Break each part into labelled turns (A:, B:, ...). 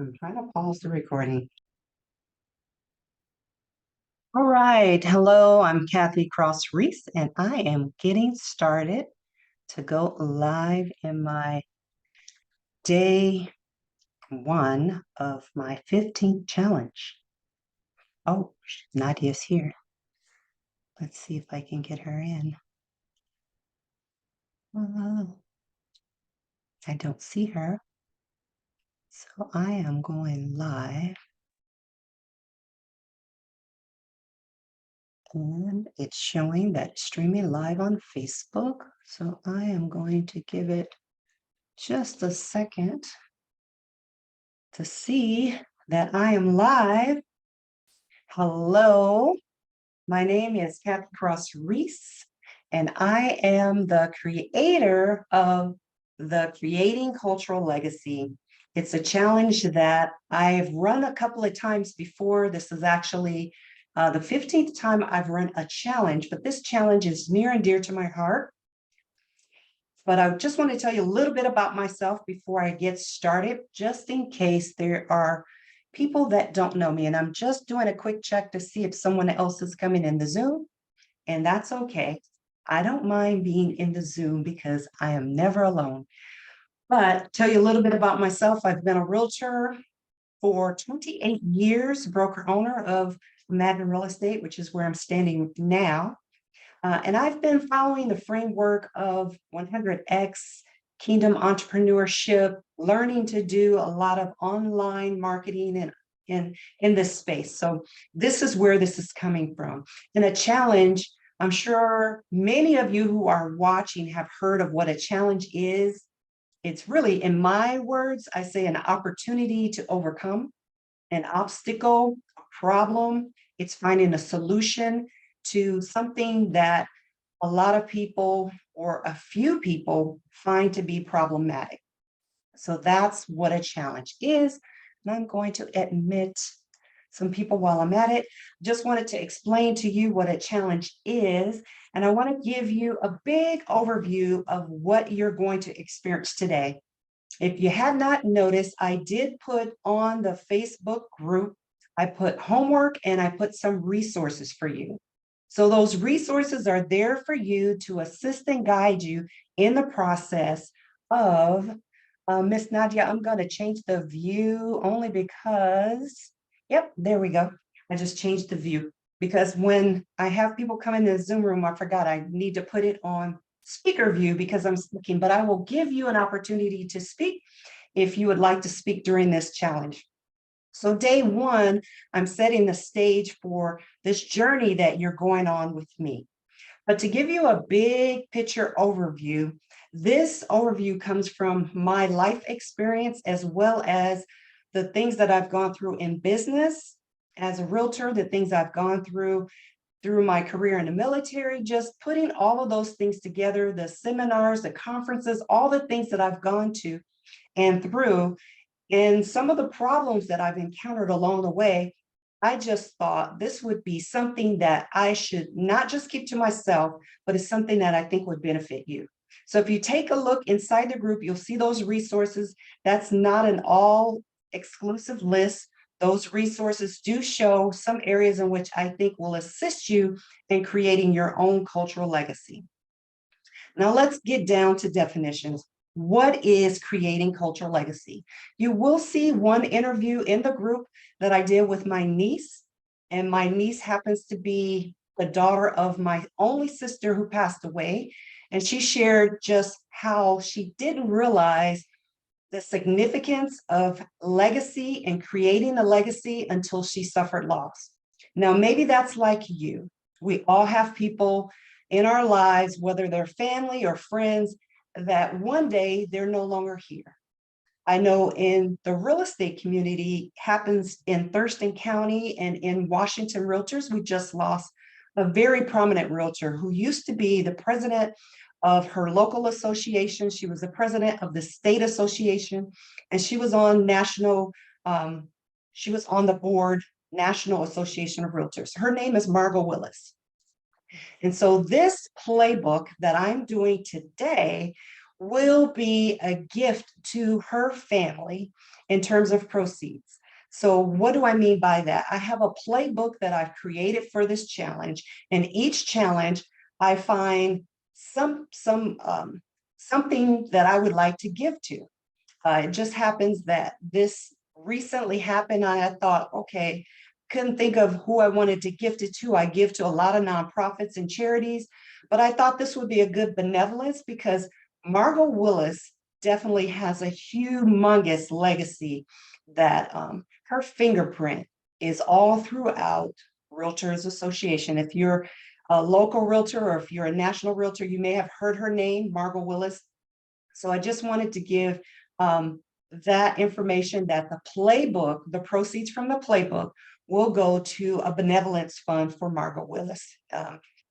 A: I'm trying to pause the recording. All right. Hello, I'm Kathy Cross Reese, and I am getting started to go live in my day one of my 15th challenge. Oh, Nadia's here. Let's see if I can get her in. I don't see her. So I am going live. And it's showing that it's streaming live on Facebook. So I am going to give it just a second to see that I am live. Hello, my name is Kathy Cross Reese, and I am the creator of the Creating Cultural Legacy. It's a challenge that I've run a couple of times before. This is actually the 15th time I've run a challenge, but this challenge is near and dear to my heart. But I just want to tell you a little bit about myself before I get started, just in case there are people that don't know me. And I'm just doing a quick check to see if someone else is coming in the Zoom, and that's okay. I don't mind being in the Zoom because I am never alone. But tell you a little bit about myself. I've been a realtor for 28 years, broker owner of Madden Real Estate, which is where I'm standing now. And I've been following the framework of 100X Kingdom entrepreneurship, learning to do a lot of online marketing and in this space. So this is where this is coming from. And a challenge, I'm sure many of you who are watching have heard of what a challenge is. It's really, in my words, I say an opportunity to overcome an obstacle, a problem. It's finding a solution to something that a lot of people or a few people find to be problematic. So that's what a challenge is. And I'm going to admit some people while I'm at it. Just wanted to explain to you what a challenge is. And I want to give you a big overview of what you're going to experience today. If you had not noticed, I did put on the Facebook group, I put homework and I put some resources for you. So those resources are there for you to assist and guide you in the process of, Miss Nadia, I'm going to change the view only because, yep, there we go. I just changed the view because when I have people come in the Zoom room, I forgot I need to put it on speaker view because I'm speaking, but I will give you an opportunity to speak if you would like to speak during this challenge. So day one, I'm setting the stage for this journey that you're going on with me. But to give you a big picture overview, this overview comes from my life experience as well as the things that I've gone through in business as a realtor, the things I've gone through my career in the military, just putting all of those things together, the seminars, the conferences, all the things that I've gone to and through. And some of the problems that I've encountered along the way, I just thought this would be something that I should not just keep to myself, but it's something that I think would benefit you. So if you take a look inside the group, you'll see those resources. That's not an all exclusive list. Those resources do show some areas in which I think will assist you in creating your own cultural legacy. Now let's get down to definitions. What is creating cultural legacy? You will see one interview in the group that I did with my niece, and my niece happens to be the daughter of my only sister who passed away, and she shared just how she didn't realize the significance of legacy and creating a legacy until she suffered loss. Now, maybe that's like you. We all have people in our lives, whether they're family or friends, that one day they're no longer here. I know in the real estate community happens in Thurston County and in Washington Realtors, we just lost a very prominent realtor who used to be the president of her local association. She was the president of the state association, and she was on she was on the board, National Association of Realtors. Her name is Margot Willis. And so this playbook that I'm doing today will be a gift to her family in terms of proceeds. So what do I mean by that? I have a playbook that I've created for this challenge, and each challenge I find something that I would like to give to. It just happens that this recently happened. I thought, okay, couldn't think of who I wanted to gift it to. I give to a lot of nonprofits and charities, but I thought this would be a good benevolence because Margot Willis definitely has a humongous legacy that her fingerprint is all throughout Realtors Association. If you're a local realtor or if you're a national realtor, you may have heard her name, Margot Willis. So I just wanted to give um, that information that the playbook, the proceeds from the playbook will go to a benevolence fund for Margot Willis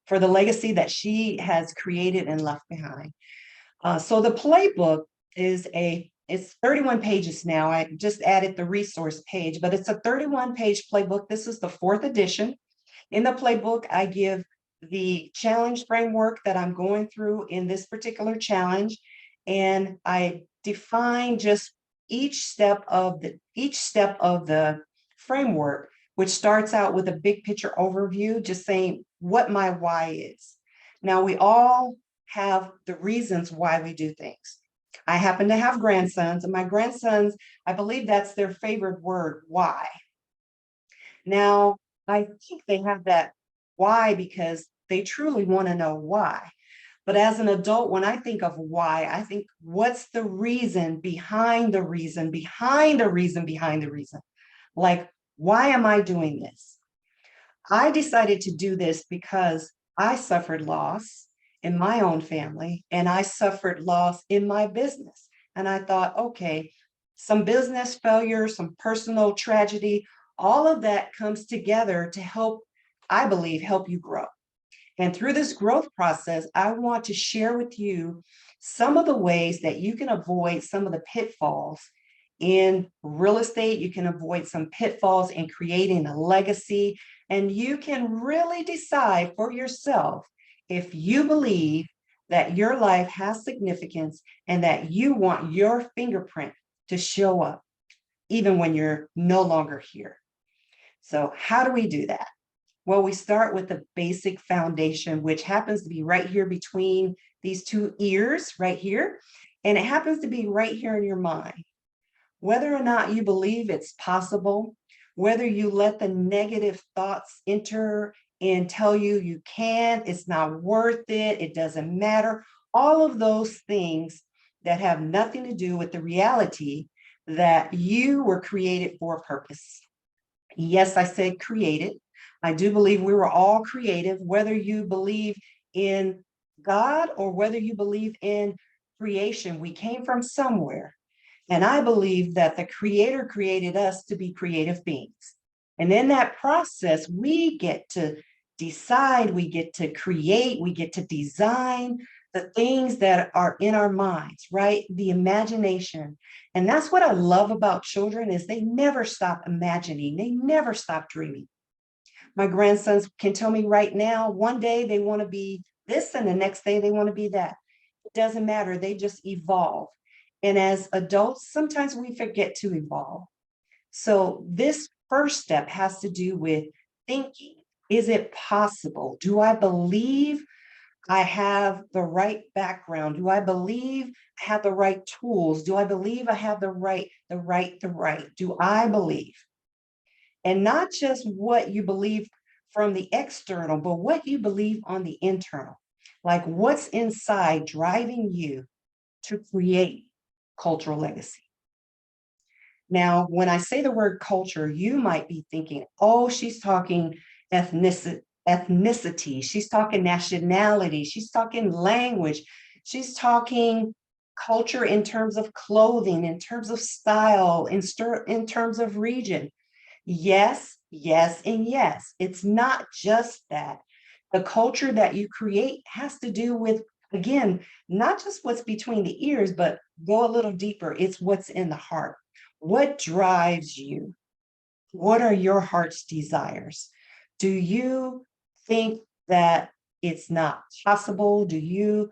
A: for the legacy that she has created and left behind. So the playbook it's 31 pages now. I just added the resource page, but it's a 31-page playbook. This is the 4th edition. In the playbook, I give the challenge framework that I'm going through in this particular challenge, and I define just each step of the framework, which starts out with a big picture overview, just saying what my why is. Now, we all have the reasons why we do things. I happen to have grandsons, and my grandsons, I believe that's their favorite word, why. Now, I think they have that why because they truly want to know why. But as an adult, when I think of why, I think, what's the reason behind the reason, behind the reason, behind the reason? Like, why am I doing this? I decided to do this because I suffered loss in my own family and I suffered loss in my business. And I thought, okay, some business failure, some personal tragedy, all of that comes together to help, I believe, help you grow. And through this growth process, I want to share with you some of the ways that you can avoid some of the pitfalls in real estate. You can avoid some pitfalls in creating a legacy, and you can really decide for yourself if you believe that your life has significance and that you want your fingerprint to show up even when you're no longer here. So how do we do that? Well, we start with the basic foundation, which happens to be right here between these two ears, right here. And it happens to be right here in your mind. Whether or not you believe it's possible, whether you let the negative thoughts enter and tell you you can't, it's not worth it, it doesn't matter, all of those things that have nothing to do with the reality that you were created for a purpose. Yes, I said created. I do believe we were all creative, whether you believe in God or whether you believe in creation. We came from somewhere. And I believe that the Creator created us to be creative beings. And in that process, we get to decide, we get to create, we get to design the things that are in our minds, right? The imagination. And that's what I love about children is they never stop imagining, they never stop dreaming. My grandsons can tell me right now, one day they want to be this and the next day they want to be that. It doesn't matter, they just evolve. And as adults, sometimes we forget to evolve. So this first step has to do with thinking. Is it possible? Do I believe I have the right background? Do I believe I have the right tools? Do I believe I have the right? Do I believe? And not just what you believe from the external, but what you believe on the internal. Like what's inside driving you to create cultural legacy. Now, when I say the word culture, you might be thinking, oh, she's talking ethnicity, she's talking nationality, she's talking language, she's talking culture in terms of clothing, in terms of style, in terms of region. Yes, yes, and yes. It's not just that. The culture that you create has to do with, again, not just what's between the ears, but go a little deeper. It's what's in the heart. What drives you? What are your heart's desires? Do you think that it's not possible? Do you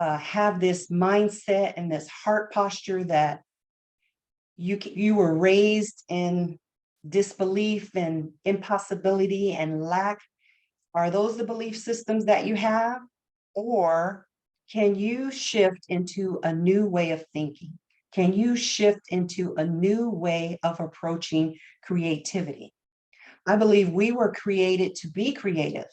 A: have this mindset and this heart posture that you were raised in disbelief and impossibility and lack? Are those the belief systems that you have? Or can you shift into a new way of thinking? Can you shift into a new way of approaching creativity? I believe we were created to be creative.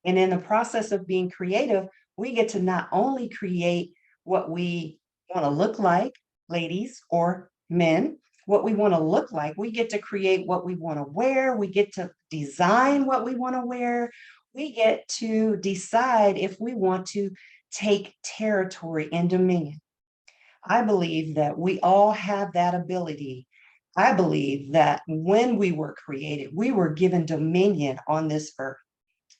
A: And in the process of being creative, we get to not only create what we want to look like, ladies or men, what we want to look like, we get to create what we want to wear, we get to design what we want to wear, we get to decide if we want to take territory and dominion. I believe that we all have that ability. I believe that when we were created, we were given dominion on this earth.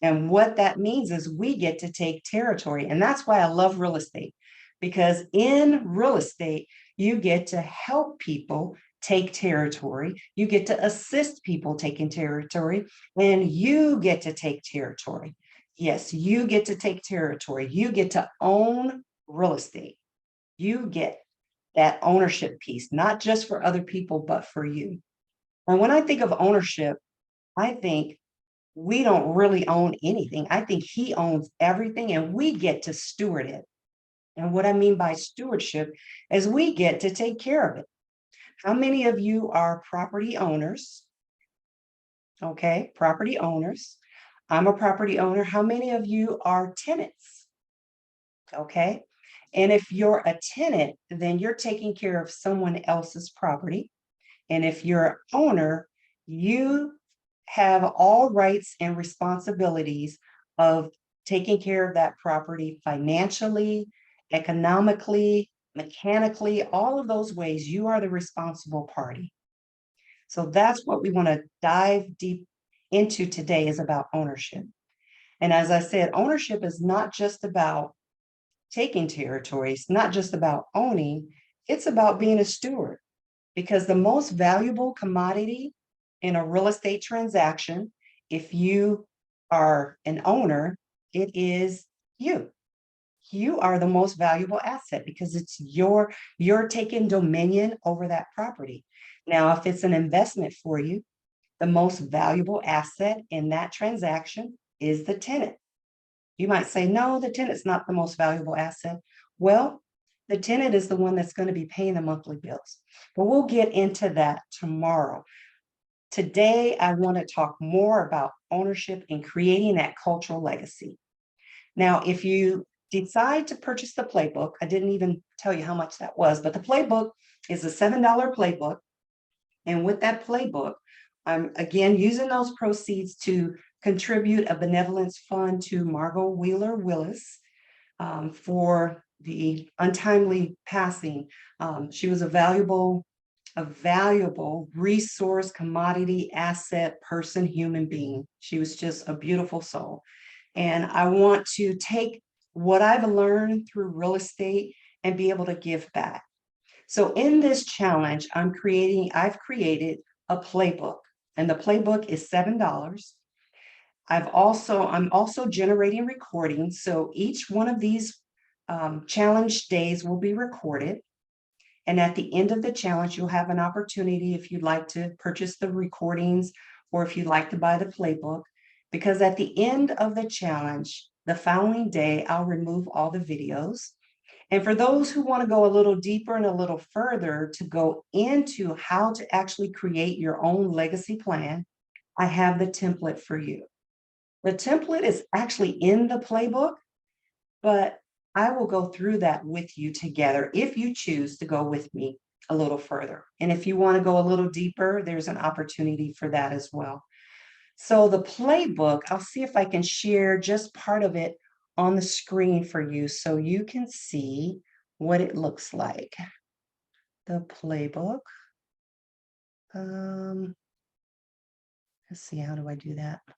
A: And what that means is we get to take territory. And that's why I love real estate, because in real estate, you get to help people take territory. You get to assist people taking territory, and you get to take territory. Yes, you get to take territory. You get to own real estate. You get that ownership piece, not just for other people, but for you. And when I think of ownership, I think we don't really own anything. I think he owns everything and we get to steward it. And what I mean by stewardship is we get to take care of it. How many of you are property owners? Okay, property owners. I'm a property owner. How many of you are tenants? Okay. And if you're a tenant, then you're taking care of someone else's property. And if you're an owner, you have all rights and responsibilities of taking care of that property financially, economically, mechanically, all of those ways. You are the responsible party. So that's what we want to dive deep into today, is about ownership. And as I said, ownership is not just about taking territory, it's not just about owning, it's about being a steward. Because the most valuable commodity in a real estate transaction, if you are an owner, it is you. You are the most valuable asset because it's you're taking dominion over that property. Now, if it's an investment for you, the most valuable asset in that transaction is the tenant. You might say, no, the tenant's not the most valuable asset. Well, the tenant is the one that's going to be paying the monthly bills. But we'll get into that tomorrow. Today, I want to talk more about ownership and creating that cultural legacy. Now, if you decide to purchase the playbook, I didn't even tell you how much that was, but the playbook is a $7 playbook. And with that playbook, I'm again using those proceeds to contribute a benevolence fund to Margot Wheeler Willis for the untimely passing. She was a valuable resource, commodity, asset, person, human being. She was just a beautiful soul. And I want to take what I've learned through real estate and be able to give back. So in this challenge, I've created a playbook, and the playbook is $7. I'm also generating recordings. So each one of these challenge days will be recorded. And at the end of the challenge, you'll have an opportunity if you'd like to purchase the recordings or if you'd like to buy the playbook. Because at the end of the challenge, the following day, I'll remove all the videos. And for those who want to go a little deeper and a little further to go into how to actually create your own legacy plan, I have the template for you. The template is actually in the playbook, but I will go through that with you together if you choose to go with me a little further. And if you want to go a little deeper, there's an opportunity for that as well. So the playbook, I'll see if I can share just part of it on the screen for you so you can see what it looks like. The playbook. Let's see, how do I do that? I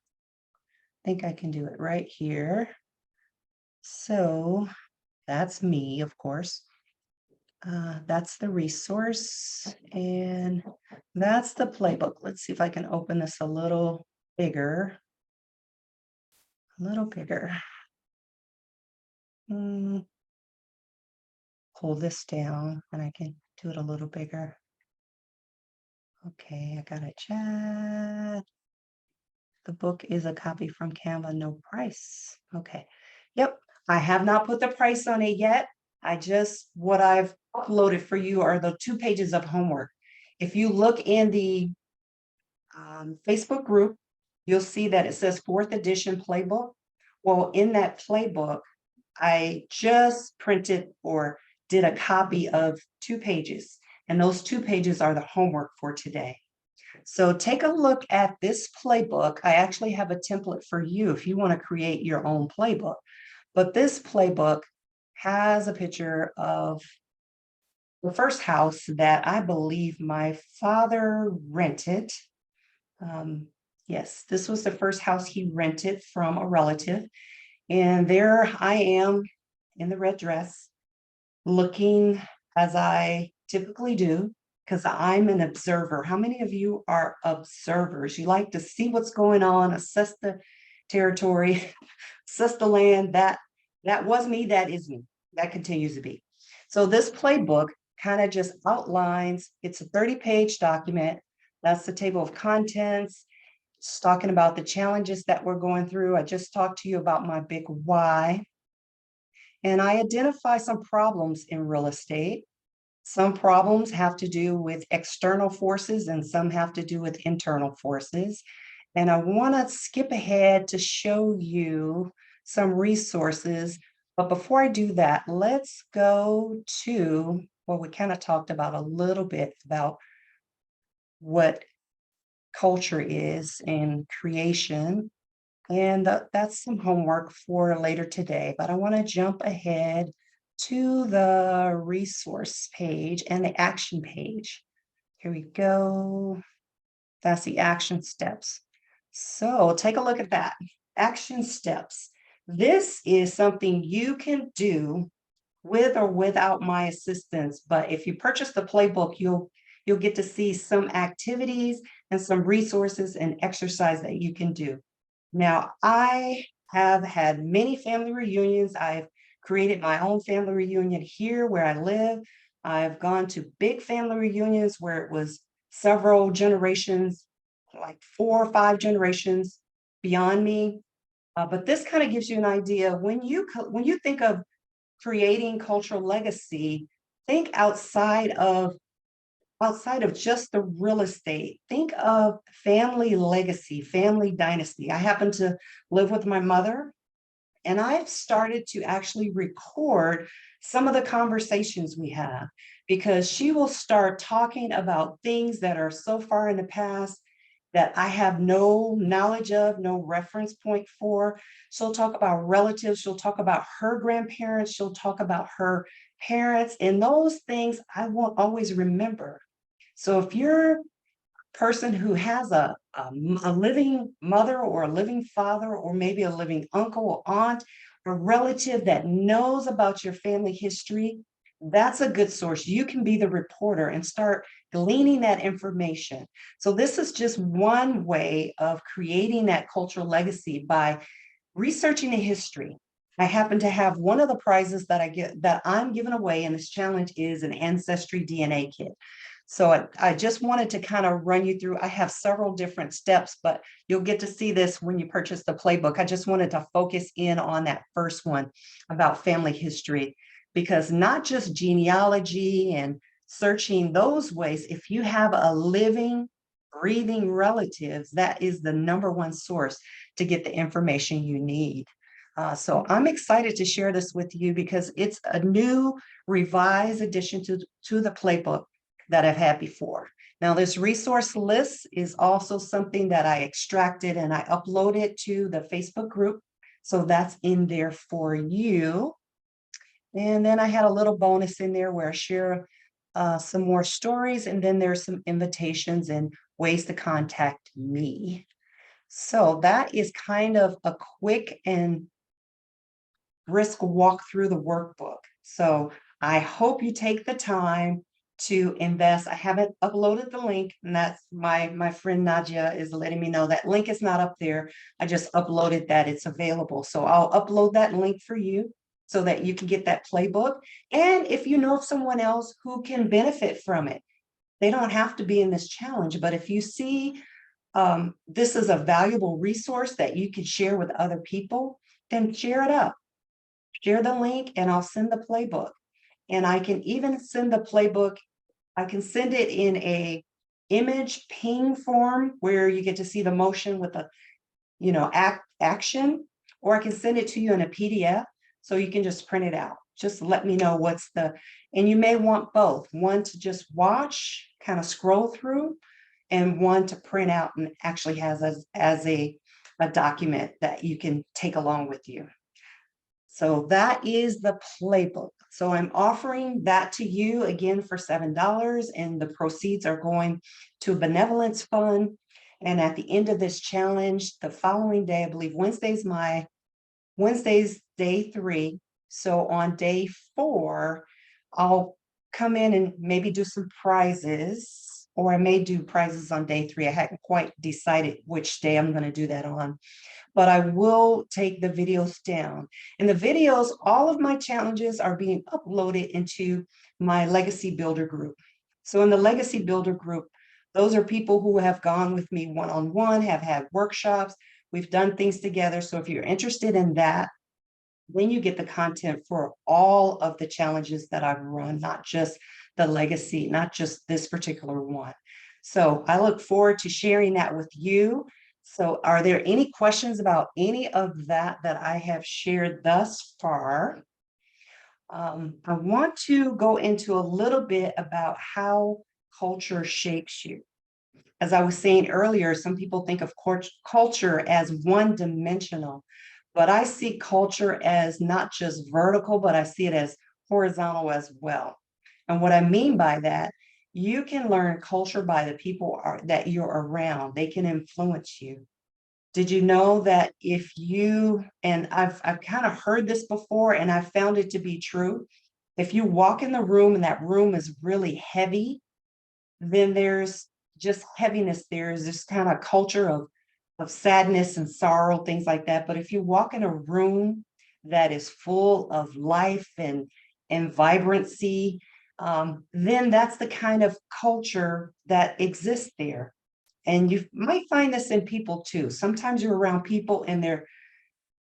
A: think I can do it right here. So that's me, of course. That's the resource, and that's the playbook. Let's see if I can open this a little bigger. A little bigger. pull this down and I can do it a little bigger. Okay, I got a chat. The book is a copy from Canva, no price. Okay. Yep. I have not put the price on it yet. What I've uploaded for you are the 2 pages of homework. If you look in the Facebook group, you'll see that it says 4th edition playbook. Well, in that playbook, I just printed or did a copy of 2 pages, and those 2 pages are the homework for today. So take a look at this playbook. I actually have a template for you if you want to create your own playbook. But this playbook has a picture of the first house that I believe my father rented. Yes, this was the first house he rented from a relative. And there I am in the red dress, looking as I typically do, because I'm an observer. How many of you are observers? You like to see what's going on, assess the territory, assess the land. That was me, that is me, that continues to be. So this playbook kind of just outlines, it's a 30-page document. That's the table of contents. It's talking about the challenges that we're going through. I just talked to you about my big why. And I identify some problems in real estate. Some problems have to do with external forces and some have to do with internal forces. And I want to skip ahead to show you some resources. But before I do that, let's go to what we kind of talked about a little bit about what culture is and creation. And that's some homework for later today, but I want to jump ahead to the resource page and the action page. Here we go. That's the action steps. So take a look at that. Action steps. This is something you can do with or without my assistance, but if you purchase the playbook, you'll get to see some activities and some resources and exercise that you can do. Now, I have had many family reunions. I've created my own family reunion here where I live. I've gone to big family reunions where it was several generations, like 4 or 5 generations beyond me. But this kind of gives you an idea. When you think of creating cultural legacy, think outside of just the real estate. Think of family legacy, family dynasty. I happen to live with my mother, and I've started to actually record some of the conversations we have because she will start talking about things that are so far in the past that I have no knowledge of, no reference point for. She'll talk about relatives, she'll talk about her grandparents, she'll talk about her parents, and those things I won't always remember. So if you're a person who has a living mother or a living father, or maybe a living uncle or aunt, or relative that knows about your family history, that's a good source. You can be the reporter and start gleaning that information. So this is just one way of creating that cultural legacy by researching the history. I happen to have one of the prizes that I'm giving away in this challenge is an Ancestry DNA kit. So I just wanted to kind of run you through. I have several different steps, but you'll get to see this when you purchase the playbook. I just wanted to focus in on that first one about family history, because not just genealogy and searching those ways, if you have a living, breathing relatives, that is the #1 source to get the information you need. So I'm excited to share this with you because it's a new revised addition to the playbook that I've had before. Now, this resource list is also something that I extracted and I uploaded to the Facebook group. So that's in there for you. And then I had a little bonus in there where I share some more stories, and then there's some invitations and ways to contact me. So that is kind of a quick and brisk walk through the workbook. So I hope you take the time to invest. I haven't uploaded the link, and that's my friend Nadia is letting me know that link is not up there. I just uploaded that, it's available. So I'll upload that link for you. so that you can get that playbook. And if you know of someone else who can benefit from it, they don't have to be in this challenge. But if you see this is a valuable resource that you can share with other people, then share it up. Share the link and I'll send the playbook. And I can even send the playbook. I can send it in a image ping form where you get to see the motion with the, action, or I can send it to you in a PDF so you can just print it out. Just let me know and you may want both, one to just watch, kind of scroll through, and one to print out and actually has as a document that you can take along with you. So that is the playbook. So I'm offering that to you again for $7, and the proceeds are going to a benevolence fund. And at the end of this challenge, the following day, I believe Wednesday's day 3. So on day 4, I'll come in and maybe do some prizes, or I may do prizes on day 3. I hadn't quite decided which day I'm going to do that on, but I will take the videos down. And the videos, all of my challenges are being uploaded into my Legacy Builder group. So in the Legacy Builder group, those are people who have gone with me one-on-one, have had workshops. We've done things together. So if you're interested in that, then you get the content for all of the challenges that I've run, not just the Legacy, not just this particular one. So I look forward to sharing that with you. So are there any questions about any of that I have shared thus far? I want to go into a little bit about how culture shapes you. As I was saying earlier, some people think of culture as one-dimensional, but I see culture as not just vertical, but I see it as horizontal as well. And what I mean by that, you can learn culture by the people that you're around. They can influence you. Did you know that and I've kind of heard this before and I found it to be true. If you walk in the room and that room is really heavy, then there's just heaviness. There's this kind of culture of sadness and sorrow, things like that. But if you walk in a room that is full of life and vibrancy, then that's the kind of culture that exists there. And you might find this in people too. Sometimes you're around people and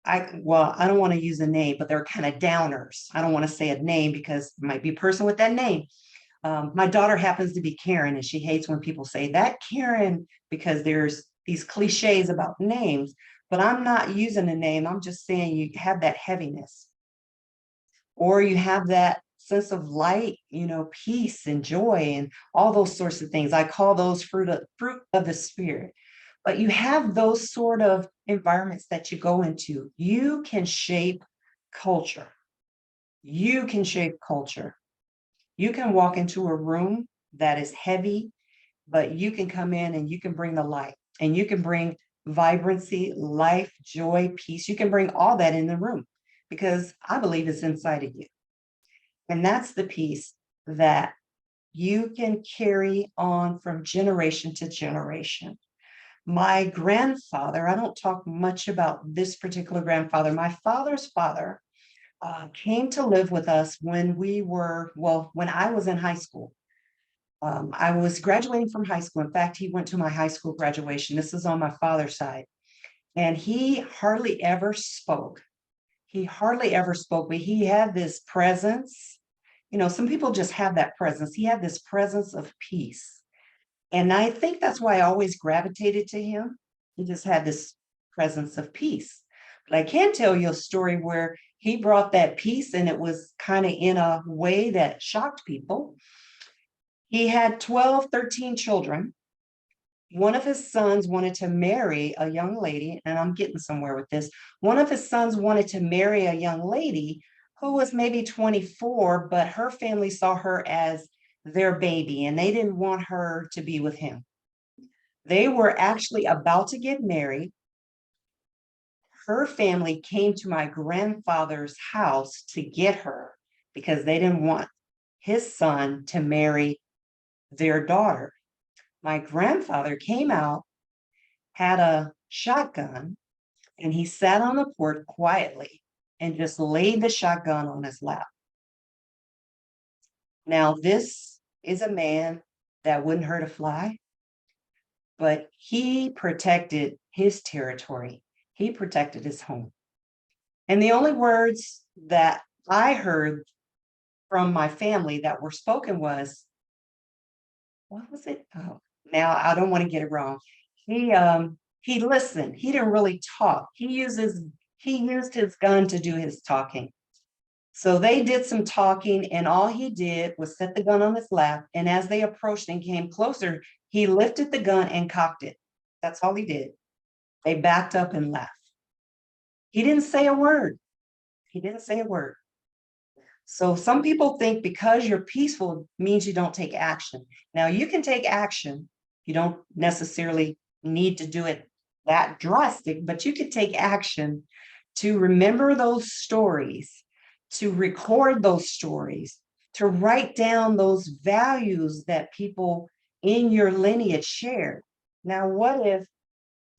A: I don't want to use a name, but they're kind of downers. I don't want to say a name because it might be a person with that name. My daughter happens to be Karen, and she hates when people say that Karen, because there's these cliches about names, but I'm not using a name. I'm just saying you have that heaviness, or you have that sense of light, peace and joy and all those sorts of things. I call those fruit of the spirit. But you have those sort of environments that you go into. You can shape culture. You can shape culture. You can walk into a room that is heavy, but you can come in and you can bring the light, and you can bring vibrancy, life, joy, peace. You can bring all that in the room because I believe it's inside of you. And that's the piece that you can carry on from generation to generation. My grandfather, I don't talk much about this particular grandfather. My father's father came to live with us when I was in high school. I was graduating from high school. In fact, he went to my high school graduation. This is on my father's side. And he hardly ever spoke. But he had this presence. Some people just have that presence. He had this presence of peace. And I think that's why I always gravitated to him. He just had this presence of peace. But I can tell you a story where he brought that peace, and it was kind of in a way that shocked people. He had 12, 13 children. One of his sons wanted to marry a young lady, and I'm getting somewhere with this. One of his sons wanted to marry a young lady who was maybe 24, but her family saw her as their baby, and they didn't want her to be with him. They were actually about to get married. Her family came to my grandfather's house to get her because they didn't want his son to marry their daughter. My grandfather came out, had a shotgun, and he sat on the porch quietly. and just laid the shotgun on his lap. Now, this is a man that wouldn't hurt a fly, but he protected his territory. He protected his home. And the only words that I heard from my family that were spoken was, what was it? Oh, now I don't want to get it wrong. He listened. He didn't really talk. He used his gun to do his talking. So they did some talking, and all he did was set the gun on his lap. And as they approached and came closer, he lifted the gun and cocked it. That's all he did. They backed up and left. He didn't say a word. He didn't say a word. So some people think because you're peaceful means you don't take action. Now you can take action. You don't necessarily need to do it that drastic, but you could take action to remember those stories, to record those stories, to write down those values that people in your lineage shared. Now, what if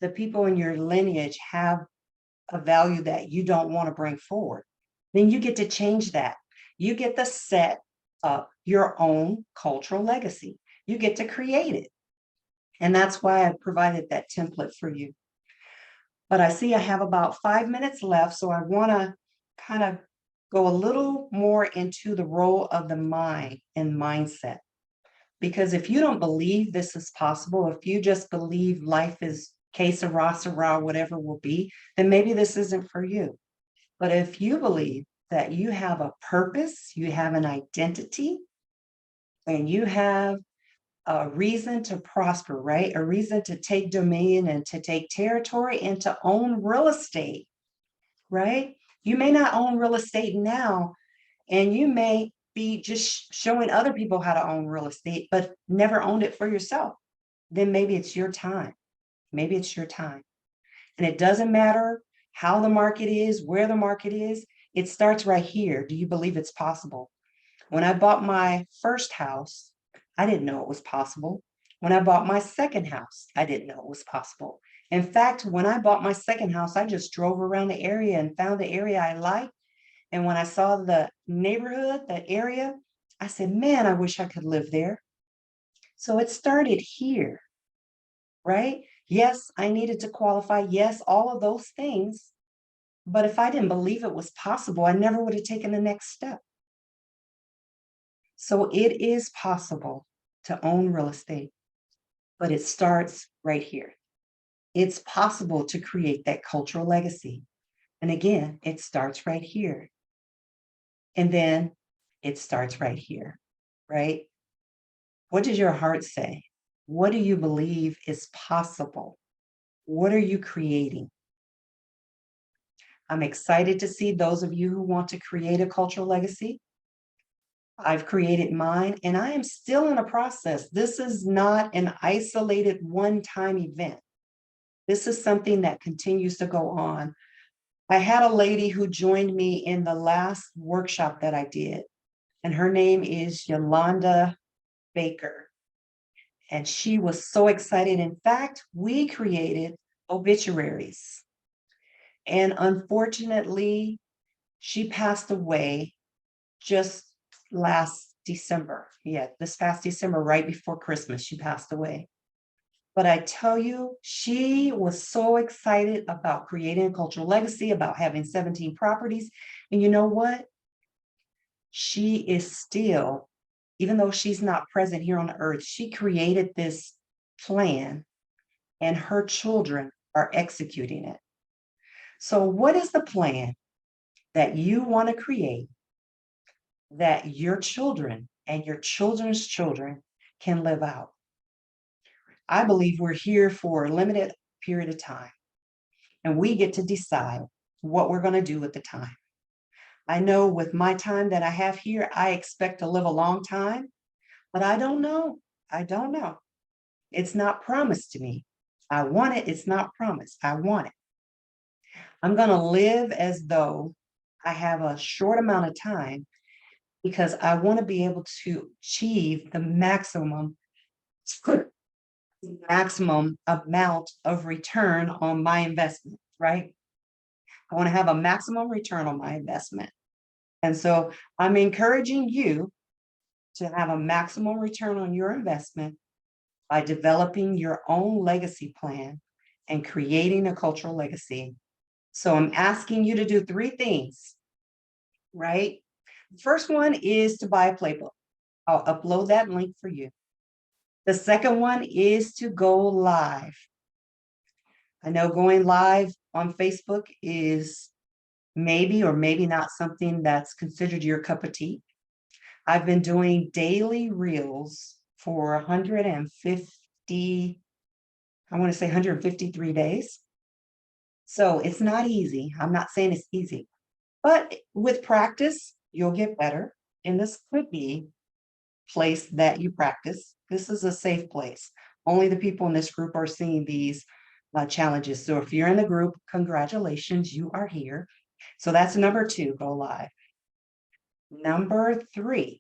A: the people in your lineage have a value that you don't want to bring forward? Then you get to change that. You get to set up your own cultural legacy. You get to create it. And that's why I provided that template for you. But I see I have about 5 minutes left, so I want to kind of go a little more into the role of the mind and mindset. Because if you don't believe this is possible, if you just believe life is que sera, sera, whatever will be, then maybe this isn't for you. But if you believe that you have a purpose, you have an identity, and you have a reason to prosper, right? A reason to take dominion and to take territory and to own real estate, right? You may not own real estate now, and you may be just showing other people how to own real estate, but never owned it for yourself. Then maybe it's your time. Maybe it's your time. And it doesn't matter how the market is, where the market is, it starts right here. Do you believe it's possible? When I bought my first house, I didn't know it was possible. When I bought my second house, I didn't know it was possible. In fact, when I bought my second house, I just drove around the area and found the area I liked. And when I saw the neighborhood, the area, I said, man, I wish I could live there. So it started here, right? Yes, I needed to qualify. Yes, all of those things. But if I didn't believe it was possible, I never would have taken the next step. So it is possible to own real estate, but it starts right here. It's possible to create that cultural legacy. And again, it starts right here. And then it starts right here, right? What does your heart say? What do you believe is possible? What are you creating? I'm excited to see those of you who want to create a cultural legacy. I've created mine, and I am still in a process. This is not an isolated one-time event. This is something that continues to go on. I had a lady who joined me in the last workshop that I did, and her name is Yolanda Baker. And she was so excited. In fact, we created obituaries. And unfortunately, she passed away just last December. Yeah, this past December, right before Christmas, she passed away. But I tell you, she was so excited about creating a cultural legacy, about having 17 properties. And you know what? She is still, even though she's not present here on earth, she created this plan and her children are executing it. So what is the plan that you want to create that your children and your children's children can live out? I believe we're here for a limited period of time, and we get to decide what we're going to do with the time. I know with my time that I have here, I expect to live a long time, but I don't know. I don't know. It's not promised to me. I want it. It's not promised. I want it. I'm going to live as though I have a short amount of time because I want to be able to achieve the maximum amount of return on my investment, right? I want to have a maximum return on my investment. And so I'm encouraging you to have a maximum return on your investment by developing your own legacy plan and creating a cultural legacy. So I'm asking you to do three things, right? The first one is to buy a playbook. I'll upload that link for you. The second one is to go live. I know going live on Facebook is maybe or maybe not something that's considered your cup of tea. I've been doing daily reels for 150, I want to say 153 days. So it's not easy. I'm not saying it's easy, but with practice, you'll get better. And this could be a place that you practice. This is a safe place. Only the people in this group are seeing these challenges. So if you're in the group, congratulations, you are here. So that's number 2, go live. Number 3,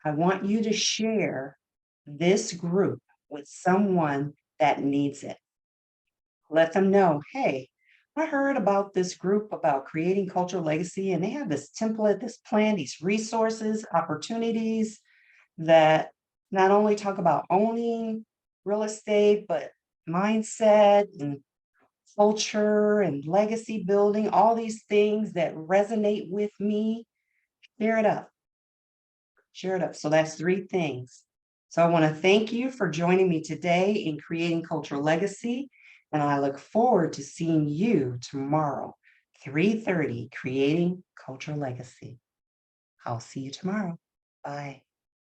A: I want you to share this group with someone that needs it. Let them know, hey, I heard about this group about creating cultural legacy, and they have this template, this plan, these resources, opportunities that not only talk about owning real estate, but mindset and culture and legacy building, all these things that resonate with me. Share it up. Share it up. So that's 3 things. So I want to thank you for joining me today in creating cultural legacy. And I look forward to seeing you tomorrow, 3:30, creating cultural legacy. I'll see you tomorrow. Bye.